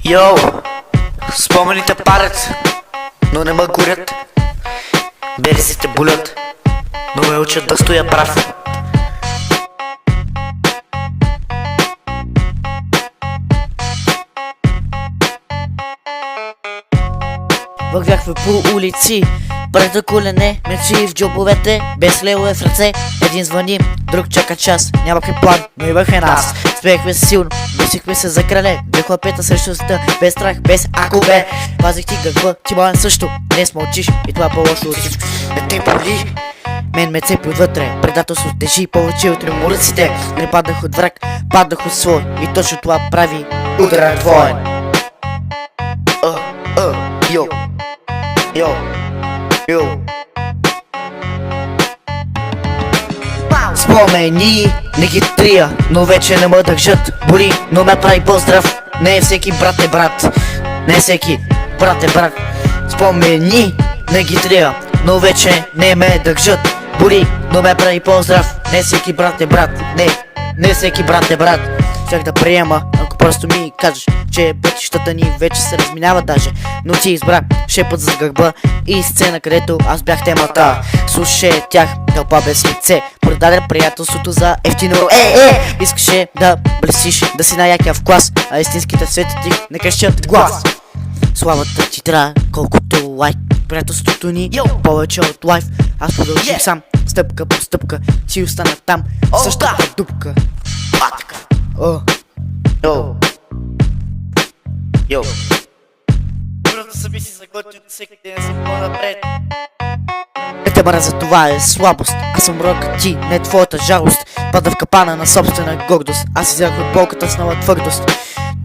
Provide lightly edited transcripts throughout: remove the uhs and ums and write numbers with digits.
Йоу, спомените парят, но не ме горят. Березите болят, но ме учат да стоя прав. Вървяхме по улици, пред колене, мечи в джобовете, без левове в ръце. Един звъни, друг чака час, нямахме план, но имахме нас. Спеехме силно, бесихме се за крале, две хлапета срещу света, без страх, без ако бе. Пазих ти гърба, ти мален също, днес мълчиш и това по-лошо от всичко. Не те боли, мен ме цепи отвътре, предателство тежи повече от реморъците. Не паднах от враг, паднах от свой и точно това прави ударът твоен. Йоу, йоу, йоу. Спомени, не ги трия, но вече не ме държат. Боли, но ме прави поздрав. Не всеки брат е брат, не всеки брат е брат. Спомени, не ги трия, но вече не ме държат. Боли, но ме прави поздрав. Не всеки брат е брат, не всеки брат е брат. Щях да приема, ако просто ми кажеш, че пътищата ни вече се разминават даже. Но ти избра шепът за гърба и сцена, където аз бях темата. Слушай тях, тълпа без лице, продаде приятелството за ефтино. Искаше да блесиш, да си най-якия в клас, а истинските света ти не крещят глас. Славата ти трябва колкото лайк, приятелството ни повече от лайф. Аз продължих сам, стъпка по стъпка, ти остана там, същата дупка. Йоу, йоу. Просто съм си заготвил всеки ден съм по-напред. Не те мразя, това е слабост. Аз съм рок, ти, не твоята жалост. Пада в капана на собствена гордост. Аз изях от болката с нова твърдост.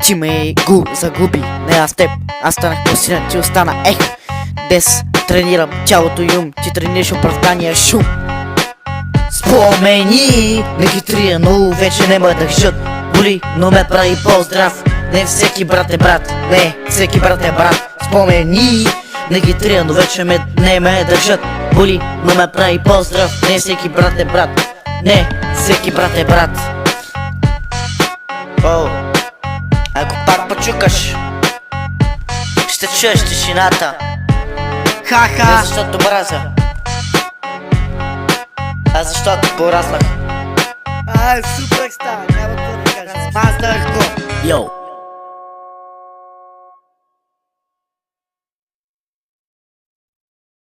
Ти ме загуби, не аз теб. Аз станах по-силен, ти остана ех. Днес тренирам тялото и ум, ти тренираш оправдания шум. Спомени, не ги трия, но вече не ме държат. Боли, но ме прави поздрав. Не всеки брат е брат, не всеки брат е брат. Спомени, не ги трия, но вече не ме държат. Боли, но ме прави поздрав. Не всеки брат е брат, не всеки брат е брат. Ако пак почукаш, ще чуеш тишината. Не защото мразя, а защото пораснах. Супер става, няма да кажа. Мастер го. Йоу.